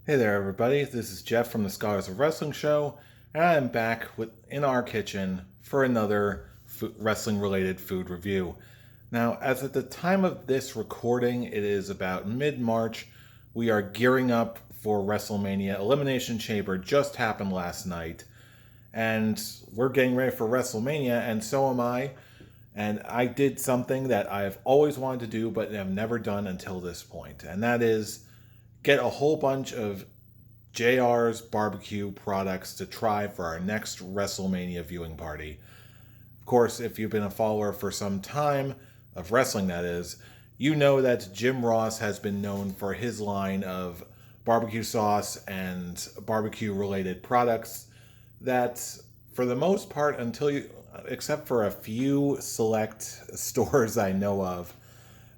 Hey there, everybody. This is Jeff from the Scholars of Wrestling Show, and I am back in our kitchen for another wrestling-related food review. Now, as at the time of this recording, it is about mid-March. We are gearing up for WrestleMania. Elimination Chamber just happened last night, and we're getting ready for WrestleMania, and so am I. And I did something that I've always wanted to do, but have never done until this point, and that is get a whole bunch of JR's barbecue products to try for our next WrestleMania viewing party. Of course, if you've been a follower for some time, of wrestling that is, you know that Jim Ross has been known for his line of barbecue sauce and barbecue related products that, for the most part, except for a few select stores I know of,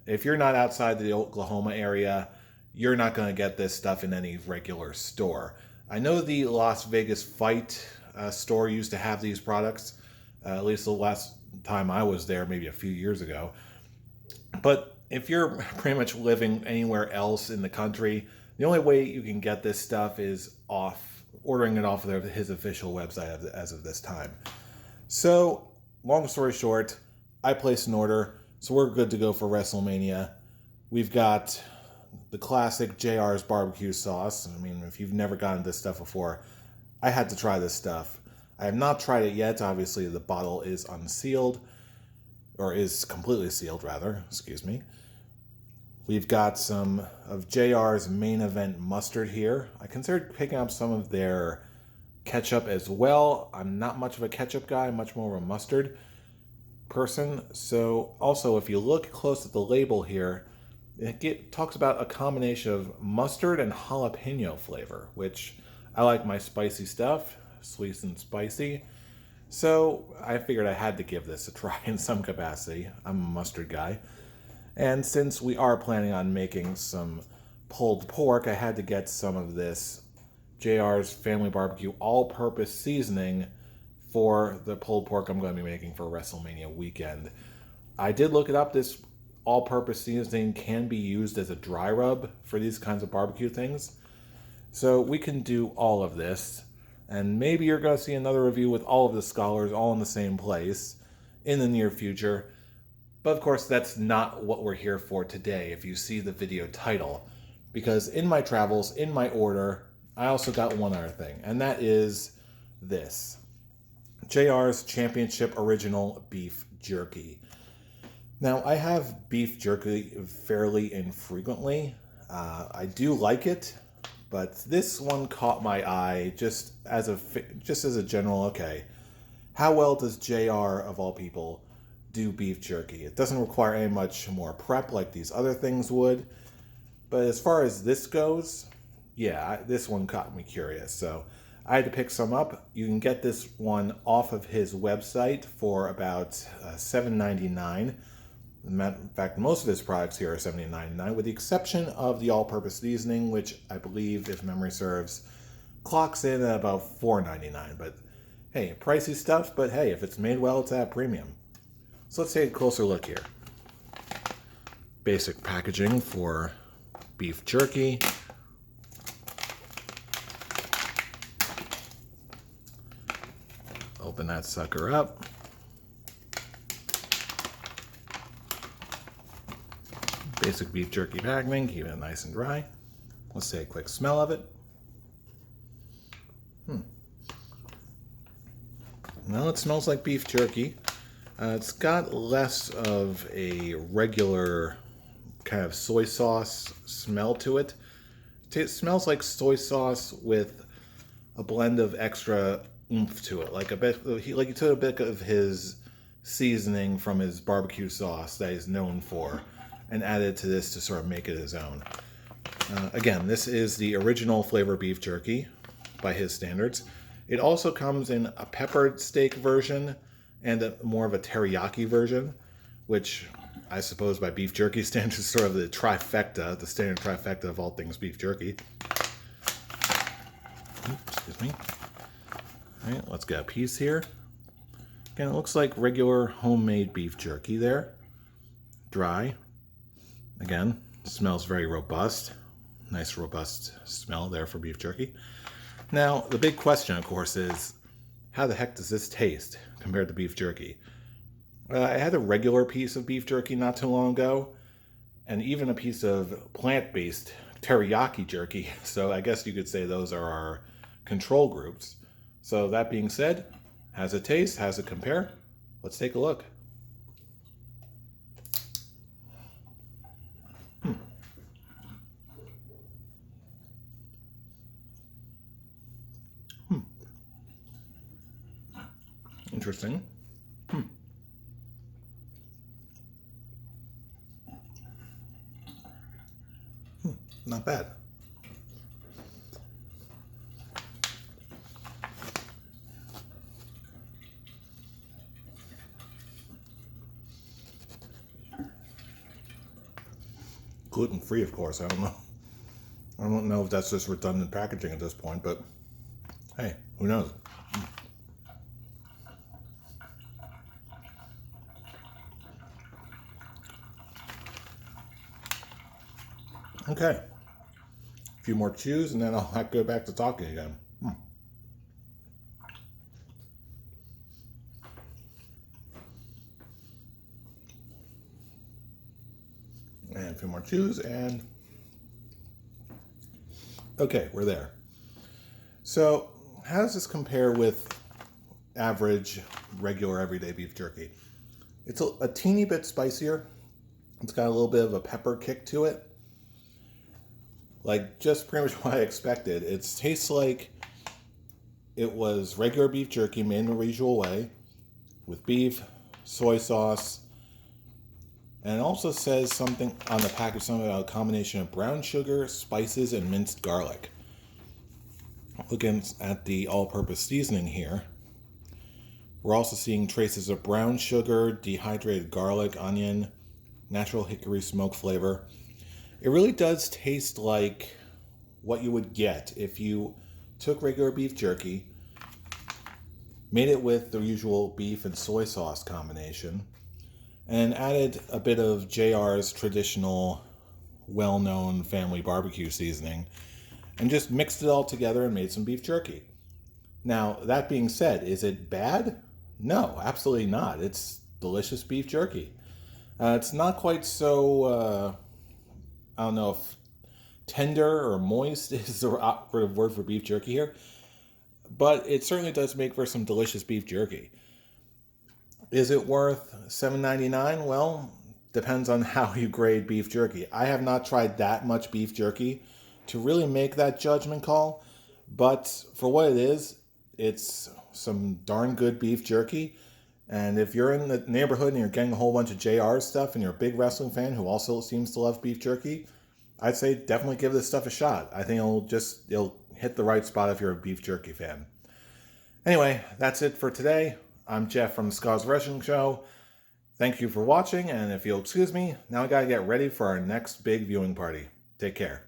if you're not outside the Oklahoma area, you're not going to get this stuff in any regular store. I know the Las Vegas Fight store used to have these products, at least the last time I was there, maybe a few years ago. But if you're pretty much living anywhere else in the country, the only way you can get this stuff is ordering it off of his official website as of this time. So, long story short, I placed an order, so we're good to go for WrestleMania. We've got the classic JR's barbecue sauce. I mean, if you've never gotten this stuff before, I had to try this stuff. I have not tried it yet. Obviously, the bottle is unsealed, or is completely sealed, rather. Excuse me. We've got some of JR's main event mustard here. I considered picking up some of their ketchup as well. I'm not much of a ketchup guy, much more of a mustard person. So, also, if you look close at the label here, it talks about a combination of mustard and jalapeno flavor, which I like my spicy stuff, sweet and spicy. So I figured I had to give this a try in some capacity. I'm a mustard guy. And since we are planning on making some pulled pork, I had to get some of this JR's Family Barbecue all-purpose seasoning for the pulled pork I'm going to be making for WrestleMania weekend. I did look it up. This all-purpose seasoning can be used as a dry rub for these kinds of barbecue things. So we can do all of this, and maybe you're going to see another review with all of the scholars all in the same place in the near future. But of course, that's not what we're here for today if you see the video title, because in my travels, in my order, I also got one other thing, and that is this. JR's Championship Original Beef Jerky. Now, I have beef jerky fairly infrequently. I do like it, but this one caught my eye just as a general, okay, how well does JR, of all people, do beef jerky? It doesn't require any much more prep like these other things would, but as far as this goes, yeah, this one caught me curious, so I had to pick some up. You can get this one off of his website for about $7.99. In fact, most of his products here are $17.99, with the exception of the all-purpose seasoning, which I believe, if memory serves, clocks in at about $4.99. But hey, pricey stuff, but hey, if it's made well, it's at a premium. So let's take a closer look here. Basic packaging for beef jerky. Open that sucker up. Basic beef jerky packaging, keep it nice and dry. Let's take a quick smell of it. Well, it smells like beef jerky. It's got less of a regular kind of soy sauce smell to it. It smells like soy sauce with a blend of extra oomph to it, like he took a bit of his seasoning from his barbecue sauce that he's known for, and added to this to sort of make it his own. Again, this is the original flavor beef jerky by his standards. It also comes in a peppered steak version and more of a teriyaki version, which I suppose by beef jerky standards is sort of the trifecta, the standard trifecta of all things beef jerky. Excuse me. All right, let's get a piece here. Again, it looks like regular homemade beef jerky there. Dry. Again, smells very robust. Nice robust smell there for beef jerky. Now, the big question, of course, is how the heck does this taste compared to beef jerky? I had a regular piece of beef jerky not too long ago, and even a piece of plant-based teriyaki jerky. So I guess you could say those are our control groups. So that being said, how's it taste? How's it compare? Let's take a look. Interesting. Not bad. Gluten-free, of course. I don't know. I don't know if that's just redundant packaging at this point, but hey, who knows? Okay. A few more chews and then I'll go back to talking again. And a few more chews and... Okay, we're there. So, how does this compare with average, regular, everyday beef jerky? It's a teeny bit spicier. It's got a little bit of a pepper kick to it. Like, just pretty much what I expected. It tastes like it was regular beef jerky made in the usual way, with beef, soy sauce, and it also says something on the package, something about a combination of brown sugar, spices, and minced garlic. Looking at the all-purpose seasoning here, we're also seeing traces of brown sugar, dehydrated garlic, onion, natural hickory smoke flavor. It really does taste like what you would get if you took regular beef jerky, made it with the usual beef and soy sauce combination, and added a bit of JR's traditional, well-known family barbecue seasoning, and just mixed it all together and made some beef jerky. Now, that being said, is it bad? No, absolutely not. It's delicious beef jerky. It's not quite so, I don't know if tender or moist is the operative word for beef jerky here, but it certainly does make for some delicious beef jerky. Is it worth $7.99? Well, depends on how you grade beef jerky. I have not tried that much beef jerky to really make that judgment call, but for what it is, it's some darn good beef jerky. And if you're in the neighborhood and you're getting a whole bunch of JR stuff and you're a big wrestling fan who also seems to love beef jerky, I'd say definitely give this stuff a shot. I think it'll hit the right spot if you're a beef jerky fan. Anyway, that's it for today. I'm Jeff from the Scars Wrestling Show. Thank you for watching, and if you'll excuse me, now I gotta get ready for our next big viewing party. Take care.